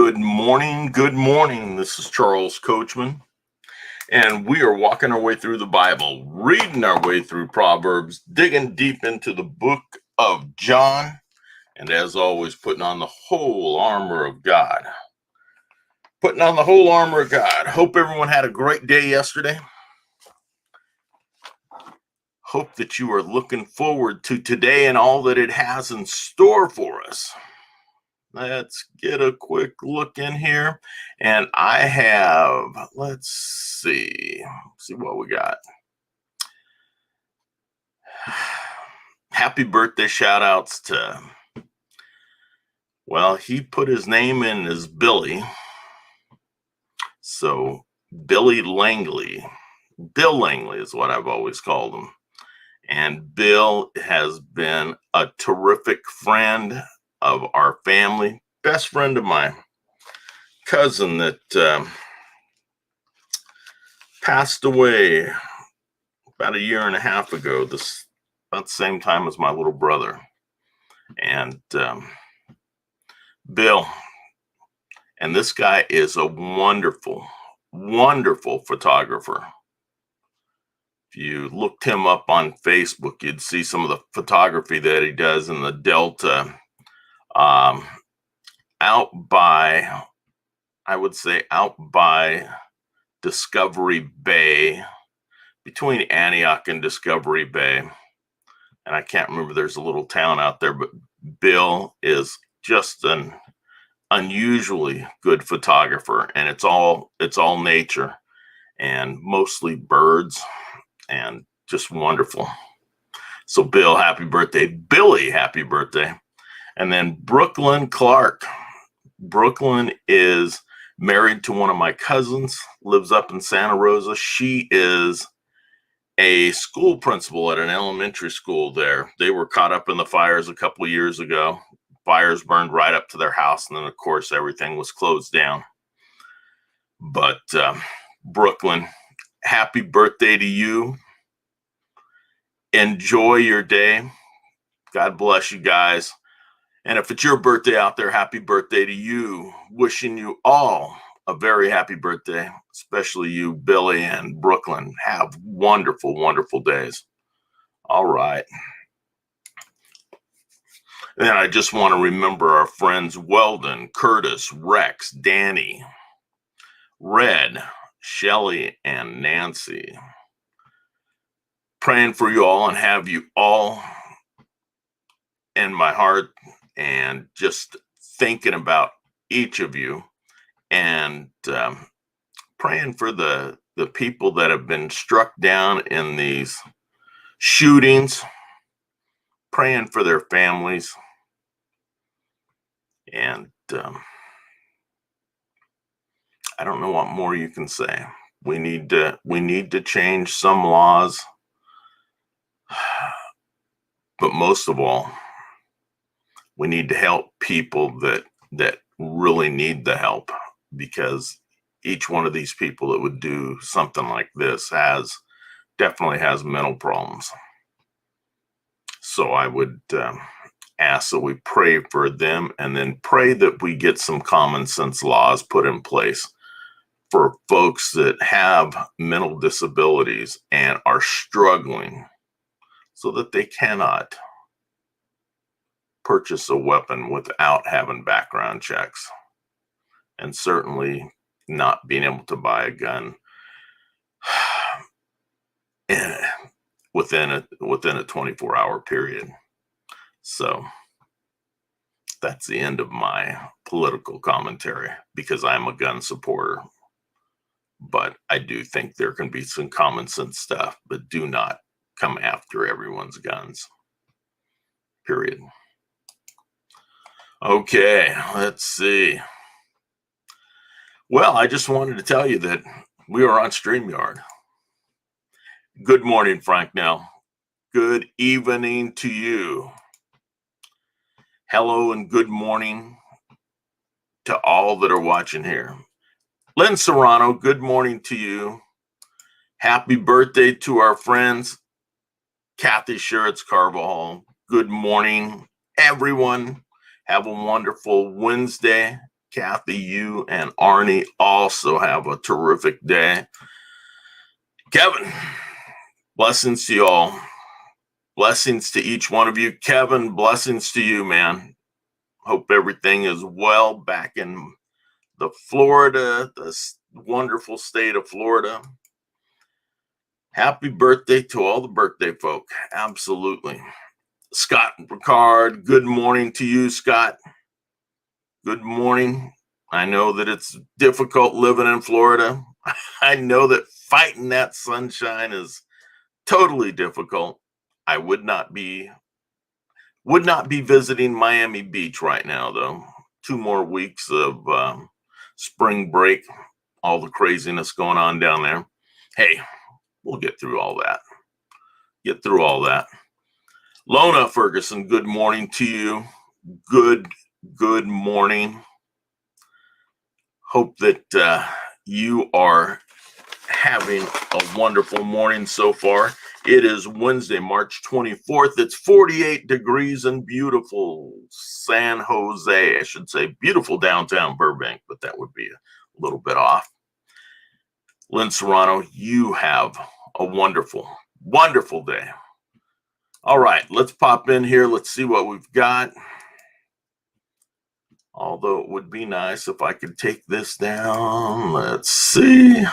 Good morning. Good morning. This is Charles Coachman, and we are walking our way through the Bible, reading our way through Proverbs, digging deep into the book of John, and as always, putting on the whole armor of God. Putting on the whole armor of God. Hope everyone had a great day yesterday. Hope that you are looking forward to today and all that it has in store for us. Let's get a quick look in here. And I have, let's see what we got. Happy birthday shout outs to, well, he put his name in as Billy. So Billy Langley. Bill Langley is what I've always called him. And Bill has been a terrific friend of our family, best friend of my cousin that passed away about a year and a half ago, about the same time as my little brother. And Bill, and this guy is a wonderful, wonderful photographer. If you looked him up on Facebook, you'd see some of the photography that he does in the Delta, out by Discovery Bay, between Antioch and Discovery Bay. And I can't remember, there's a little town out there, but Bill is just an unusually good photographer, and it's all nature and mostly birds and just wonderful. So Bill, happy birthday. Billy, happy birthday. And then Brooklyn Clark. Brooklyn is married to one of my cousins, lives up in Santa Rosa. She is a school principal at an elementary school there. They were caught up in the fires a couple of years ago. Fires burned right up to their house, and then, of course, everything was closed down. But Brooklyn, happy birthday to you. Enjoy your day. God bless you guys. And if it's your birthday out there, happy birthday to you. Wishing you all a very happy birthday, especially you, Billy and Brooklyn. Have wonderful, wonderful days. All right. And I just want to remember our friends Weldon, Curtis, Rex, Danny, Red, Shelly, and Nancy. Praying for you all and have you all in my heart, and just thinking about each of you, and praying for the people that have been struck down in these shootings, praying for their families. And I don't know what more you can say. We need to change some laws, but most of all, we need to help people that really need the help, because each one of these people that would do something like this definitely has mental problems. So I would ask that we pray for them, and then pray that we get some common sense laws put in place for folks that have mental disabilities and are struggling, so that they cannot purchase a weapon without having background checks, and certainly not being able to buy a gun within a 24-hour period. So that's the end of my political commentary, because I'm a gun supporter. But I do think there can be some common sense stuff, but do not come after everyone's guns. Period. Okay, let's see. Well, I just wanted to tell you that we are on StreamYard. Good morning, Frank Nell. Good evening to you. Hello and good morning to all that are watching here. Lynn Serrano, good morning to you. Happy birthday to our friends, Kathy Sherritz Carvajal. Good morning, everyone. Have a wonderful Wednesday. Kathy, you and Arnie also have a terrific day. Kevin, blessings to you all. Blessings to each one of you. Kevin, blessings to you, man. Hope everything is well back in the Florida, this wonderful state of Florida. Happy birthday to all the birthday folk. Absolutely. Scott Ricard, good morning to you, Scott. Good morning. I know that it's difficult living in Florida. I know that fighting that sunshine is totally difficult. I would not be visiting Miami Beach right now, though. 2 more weeks of spring break, all the craziness going on down there. Hey, we'll get through all that. Lona Ferguson, good morning to you. Good morning. Hope that you are having a wonderful morning so far. It is Wednesday, March 24th. It's 48 degrees in beautiful San Jose, I should say. Beautiful downtown Burbank, but that would be a little bit off. Lynn Serrano, you have a wonderful, wonderful day. All right, let's pop in here. Let's see what we've got. Although it would be nice if I could take this down. Let's see.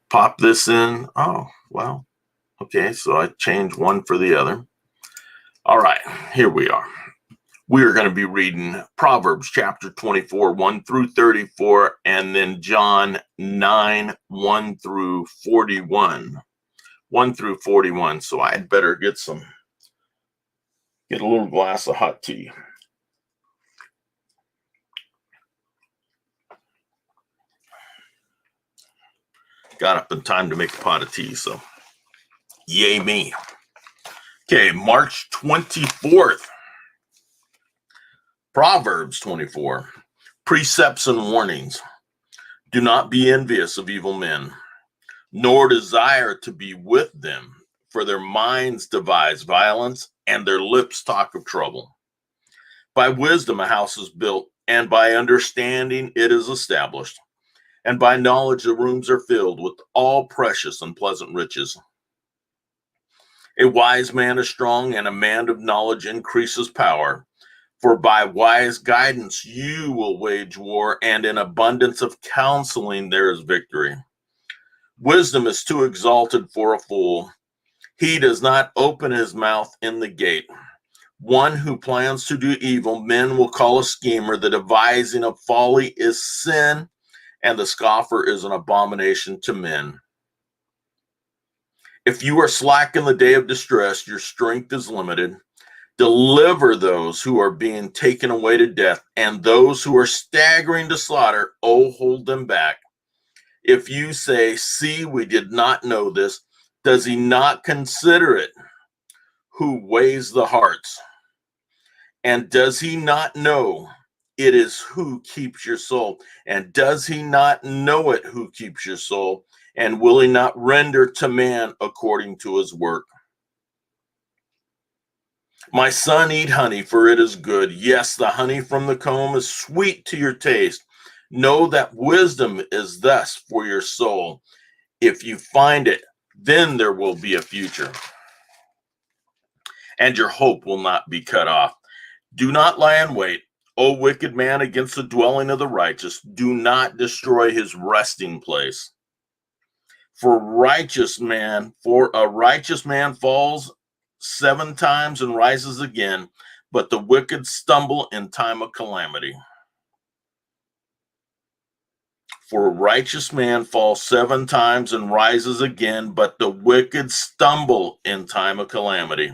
Pop this in. Oh, well. Okay, so I changed one for the other. All right, here we are. We are going to be reading Proverbs chapter 24, 1 through 34, and then John 9, 1 through 41. 1 through 41. So I'd better get a little glass of hot tea. Got up in time to make a pot of tea, so yay me. Okay, March 24th. Proverbs 24. Precepts and warnings. Do not be envious of evil men, nor desire to be with them, for their minds devise violence, and their lips talk of trouble. By wisdom a house is built, and by understanding it is established. And by knowledge the rooms are filled with all precious and pleasant riches. A wise man is strong, and a man of knowledge increases power. For by wise guidance you will wage war, and in abundance of counseling there is victory. Wisdom is too exalted for a fool. He does not open his mouth in the gate. One who plans to do evil, men will call a schemer. The devising of folly is sin, and the scoffer is an abomination to men. If you are slack in the day of distress, your strength is limited. Deliver those who are being taken away to death, and those who are staggering to slaughter, hold them back. If you say, see, we did not know this, does he not consider it who weighs the hearts? And does he not know it is who keeps your soul? And does he not know it who keeps your soul? And will he not render to man according to his work? My son, eat honey, for it is good. Yes, the honey from the comb is sweet to your taste. Know that wisdom is thus for your soul. If you find it, then there will be a future, and your hope will not be cut off. Do not lie in wait, O wicked man, against the dwelling of the righteous. Do not destroy his resting place. For a righteous man falls 7 times and rises again, but the wicked stumble in time of calamity. For a righteous man falls 7 times and rises again, but the wicked stumble in time of calamity.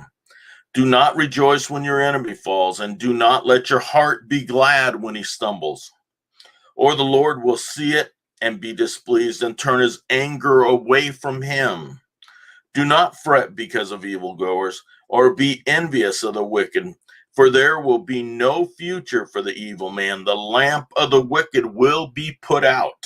Do not rejoice when your enemy falls, and do not let your heart be glad when he stumbles. Or the Lord will see it and be displeased and turn his anger away from him. Do not fret because of evilgoers, or be envious of the wicked, for there will be no future for the evil man. The lamp of the wicked will be put out.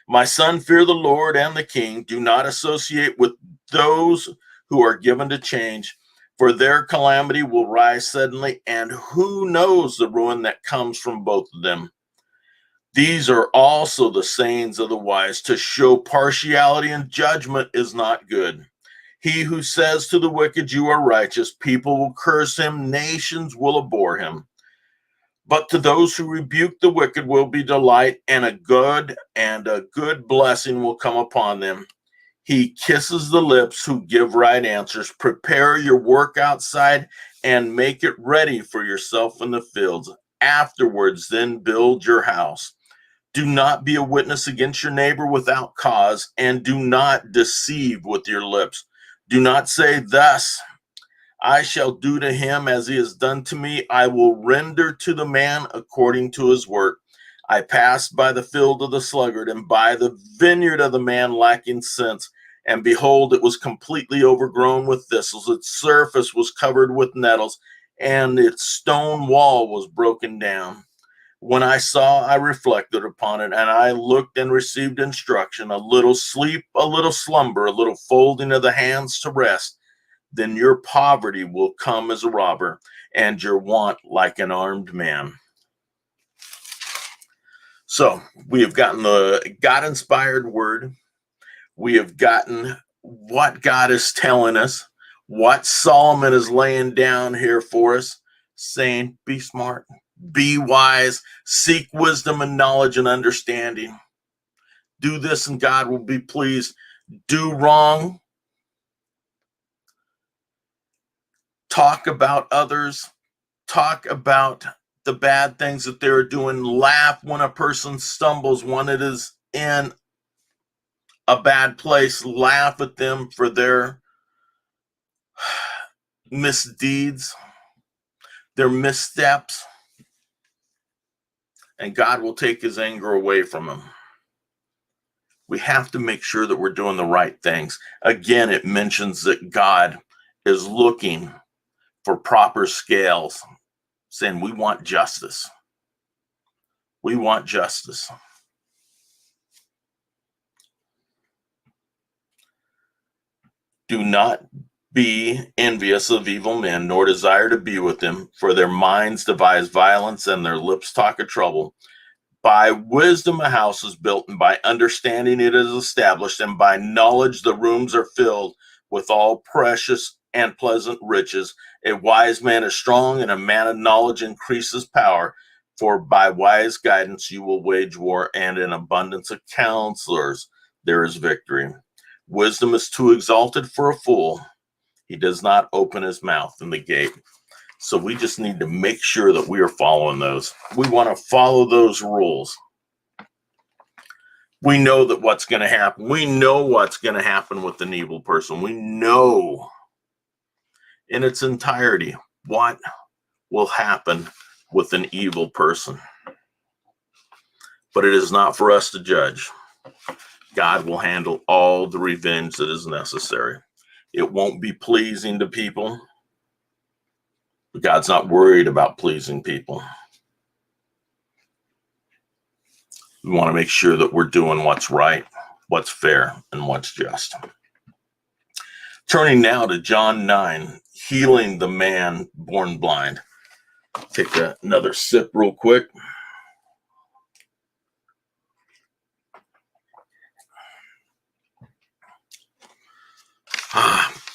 My son, fear the Lord and the king. Do not associate with those who are given to change, For their calamity will rise suddenly, and who knows the ruin that comes from both of them. These are also the sayings of the wise. To show partiality in judgment is not good. He who says to the wicked, you are righteous, people will curse him, nations will abhor him. But to those who rebuke the wicked will be delight, and a good blessing will come upon them. He kisses the lips who give right answers. Prepare your work outside and make it ready for yourself in the fields. Afterwards, then build your house. Do not be a witness against your neighbor without cause, and do not deceive with your lips. Do not say, thus I shall do to him as he has done to me. I will render to the man according to his work. I passed by the field of the sluggard and by the vineyard of the man lacking sense. And behold, it was completely overgrown with thistles. Its surface was covered with nettles, and its stone wall was broken down. When I saw, I reflected upon it, and I looked and received instruction, a little sleep, a little slumber, a little folding of the hands to rest. Then your poverty will come as a robber, and your want like an armed man. So we have gotten the God-inspired word. We have gotten what God is telling us, what Solomon is laying down here for us, saying, be smart, be wise, seek wisdom and knowledge and understanding. Do this and God will be pleased. Do wrong. Talk about others. Talk about the bad things that they're doing. Laugh when a person stumbles, when it is in a bad place. Laugh at them for their misdeeds, their missteps, and God will take his anger away from them. We have to make sure that we're doing the right things. Again, it mentions that God is looking for proper scales, saying we want justice. We want justice. Do not be envious of evil men, nor desire to be with them, for their minds devise violence and their lips talk of trouble. By wisdom a house is built, and by understanding it is established, and by knowledge the rooms are filled with all precious and pleasant riches. A wise man is strong, and a man of knowledge increases power. For by wise guidance you will wage war, and in abundance of counselors there is victory. Wisdom is too exalted for a fool. He does not open his mouth in the gate. So we just need to make sure that we are following those. We want to follow those rules. We know that what's going to happen. We know what's going to happen with an evil person. We know in its entirety what will happen with an evil person. But it is not for us to judge. God will handle all the revenge that is necessary. It won't be pleasing to people, but God's not worried about pleasing people. We want to make sure that we're doing what's right, what's fair, and what's just. Turning now to John 9, healing the man born blind. Take another sip real quick.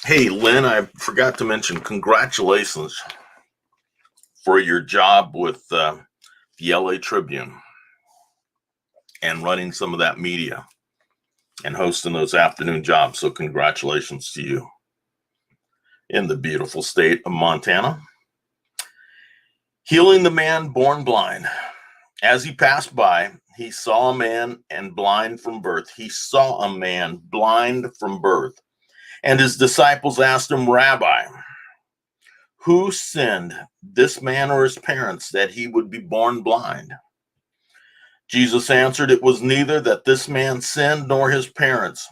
Hey, Lynn, I forgot to mention congratulations for your job with the LA Tribune and running some of that media and hosting those afternoon jobs. So congratulations to you in the beautiful state of Montana. Healing the man born blind. As he passed by, he saw a man and blind from birth. He saw a man blind from birth. And his disciples asked him, Rabbi, who sinned, this man or his parents, that he would be born blind? Jesus answered, it was neither that this man sinned nor his parents,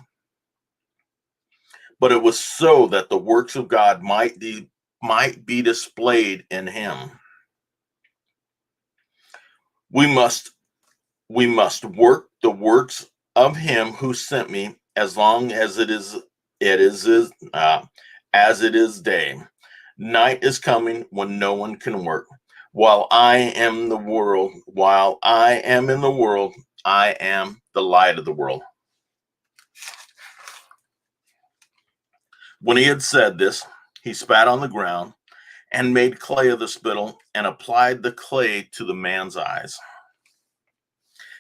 but it was so that the works of God might be displayed in him. We must work the works of him who sent me as long as it is day. Night is coming when no one can work. While I am in the world, I am the light of the world. When he had said this, he spat on the ground and made clay of the spittle and applied the clay to the man's eyes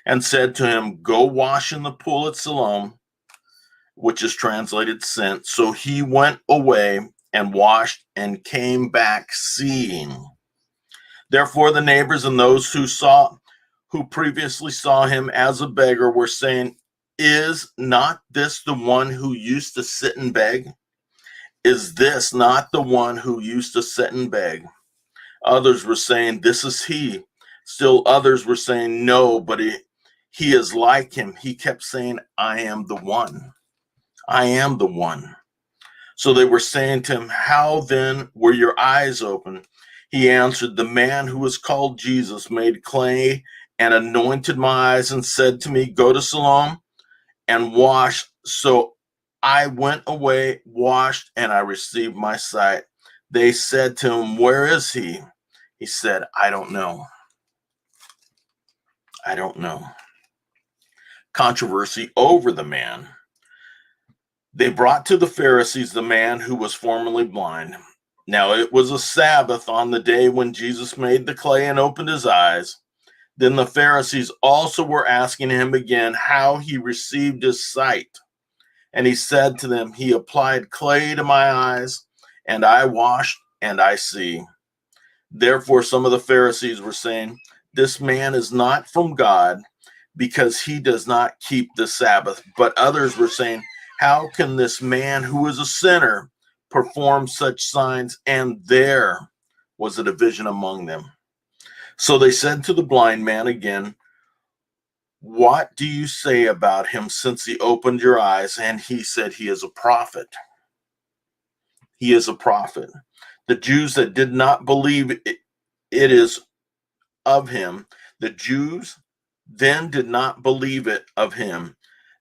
and said to him, go wash in the pool at Siloam, which is translated sent. So he went away and washed and came back seeing. Therefore the neighbors and those who previously saw him as a beggar were saying, is not this the one who used to sit and beg? Is this not the one who used to sit and beg? Others were saying, this is he. Still others were saying, no, but he is like him. He kept saying, I am the one. I am the one. So they were saying to him, how then were your eyes open? He answered, the man who was called Jesus made clay and anointed my eyes and said to me, go to Siloam and wash. So I went away, washed, and I received my sight. They said to him, where is he? He said, I don't know. I don't know. Controversy over the man. They brought to the Pharisees the man who was formerly blind. Now it was a Sabbath on the day when Jesus made the clay and opened his eyes. Then the Pharisees also were asking him again how he received his sight. And he said to them, he applied clay to my eyes, and I washed, and I see. Therefore, some of the Pharisees were saying, this man is not from God because he does not keep the Sabbath. But others were saying, how can this man who is a sinner perform such signs? And there was a division among them. So they said to the blind man again, what do you say about him since he opened your eyes? And he said, he is a prophet. He is a prophet. The Jews that did not believe it is of him, the Jews then did not believe it of him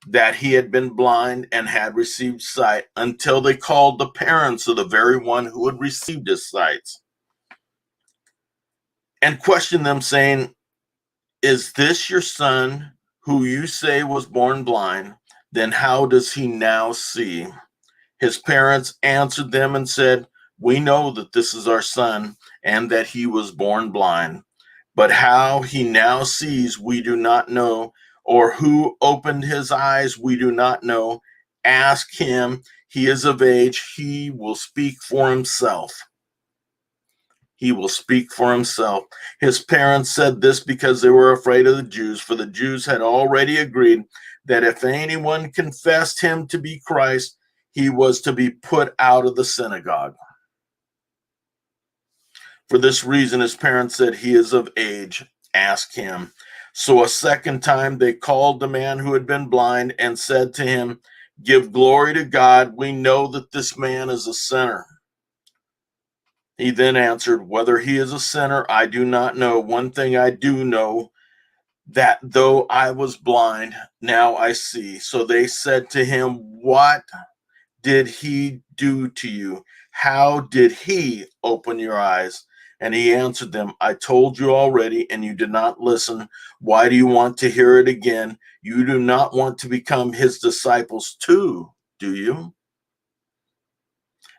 that he had been blind and had received sight until they called the parents of the very one who had received his sight and questioned them, saying, is this your son who you say was born blind? Then how does he now see? His parents answered them and said, we know that this is our son and that he was born blind. But how he now sees, we do not know, or who opened his eyes, we do not know. Ask him. He is of age. He will speak for himself. He will speak for himself. His parents said this because they were afraid of the Jews, for the Jews had already agreed that if anyone confessed him to be Christ, he was to be put out of the synagogue. For this reason, his parents said, he is of age, ask him. So a second time they called the man who had been blind and said to him, give glory to God. We know that this man is a sinner. He then answered, whether he is a sinner, I do not know. One thing I do know, that though I was blind, now I see. So they said to him, what did he do to you? How did he open your eyes? And he answered them, I told you already, and you did not listen. Why do you want to hear it again? You do not want to become his disciples too, do you?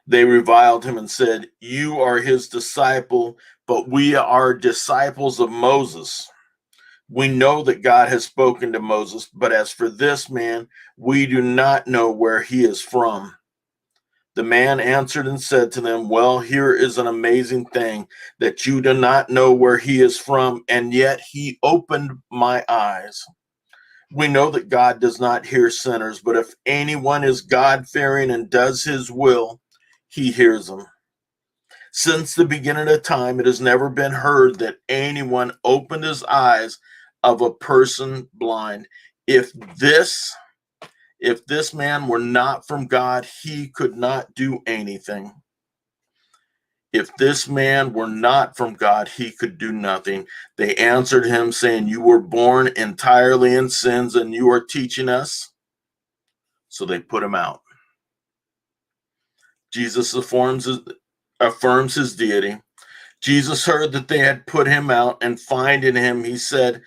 They reviled him and said, you are his disciple, but we are disciples of Moses. We know that God has spoken to Moses, but as for this man, we do not know where he is from. The man answered and said to them, well, here is an amazing thing, that you do not know where he is from, and yet he opened my eyes. We know that God does not hear sinners, but if anyone is God-fearing and does his will, he hears them. Since the beginning of time, it has never been heard that anyone opened his eyes of a person blind. If this man were not from God, he could not do anything. If this man were not from God, he could do nothing. They answered him, saying, you were born entirely in sins, and you are teaching us. So they put him out. Jesus informs affirms his deity. Jesus heard that they had put him out, and finding him, he said,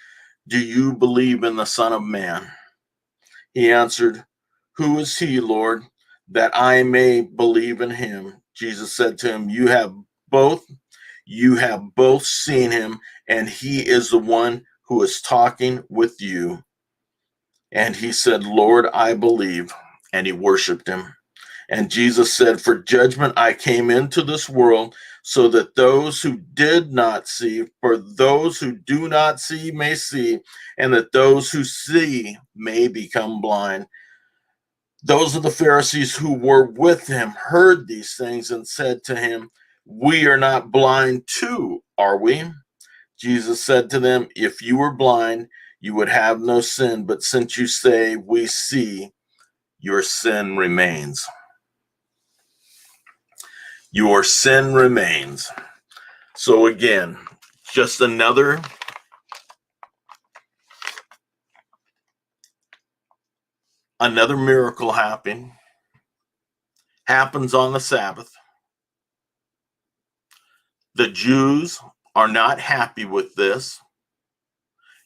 "Do you believe in the Son of Man?" He answered, "Who is he, Lord, that I may believe in him?" Jesus said to him, You have both seen him, and he is the one who is talking with you." And he said, "Lord, I believe." And he worshiped him. And Jesus said, "For judgment I came into this world, so that those who did not see, for those who do not see may see, and that those who see may become blind." Those of the Pharisees who were with him heard these things and said to him, "We are not blind too, are we?" Jesus said to them, "If you were blind, you would have no sin, but since you say, 'We see,' your sin remains." Your sin remains. So again, just another miracle happens on the Sabbath. The Jews are not happy with this.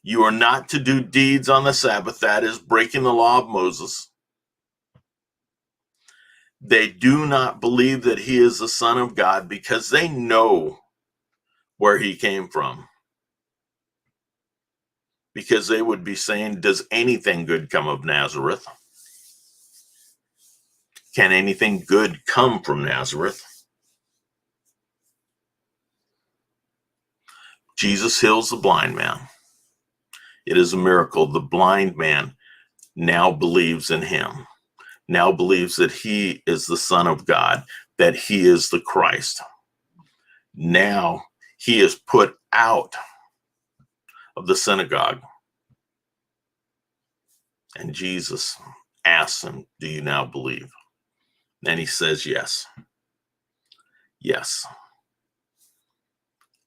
You are not to do deeds on the Sabbath, that is breaking the law of Moses. They do not believe that he is the Son of God because they know where he came from. Because they would be saying, does anything good come of Nazareth? Can anything good come from Nazareth? Jesus heals the blind man. It is a miracle. The blind man now believes in him, now believes that he is the Son of God, that he is the Christ. Now he is put out of the synagogue. And Jesus asks him, "Do you now believe?" And he says, "Yes. Yes."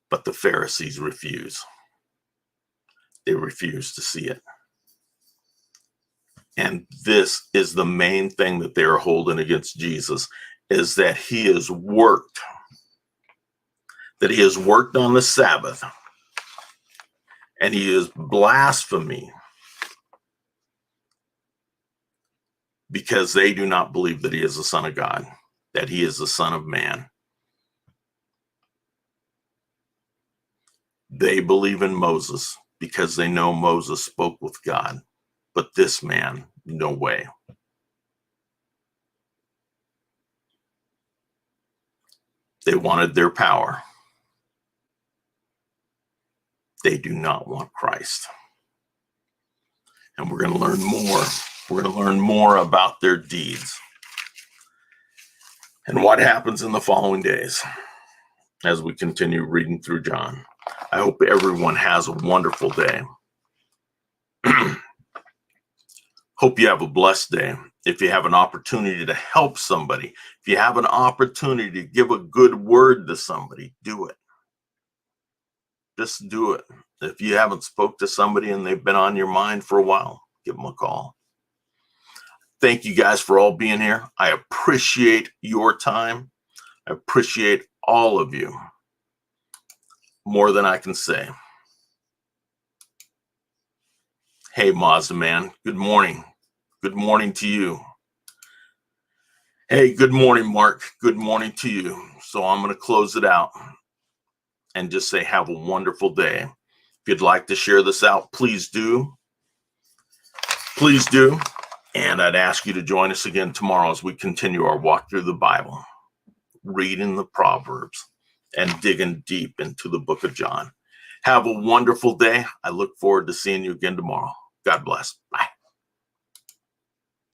But the Pharisees refuse. They refuse to see it. And this is the main thing that they are holding against Jesus, is that he has worked on the Sabbath, and he is blasphemy because they do not believe that he is the Son of God, that he is the Son of Man. They believe in Moses because they know Moses spoke with God, but this man, no way. They wanted their power. They do not want Christ. And we're going to learn more. We're going to learn more about their deeds and what happens in the following days as we continue reading through John. I hope everyone has a wonderful day. Hope you have a blessed day. If you have an opportunity to help somebody, if you have an opportunity to give a good word to somebody, do it. Just do it. If you haven't spoke to somebody and they've been on your mind for a while, give them a call. Thank you guys for all being here. I appreciate your time. I appreciate all of you more than I can say. Hey, Mazda man, good morning. Good morning to you. Hey, good morning, Mark. Good morning to you. So I'm going to close it out and just say have a wonderful day. If you'd like to share this out, please do. Please do. And I'd ask you to join us again tomorrow as we continue our walk through the Bible, reading the Proverbs and digging deep into the book of John. Have a wonderful day. I look forward to seeing you again tomorrow. God bless. Bye.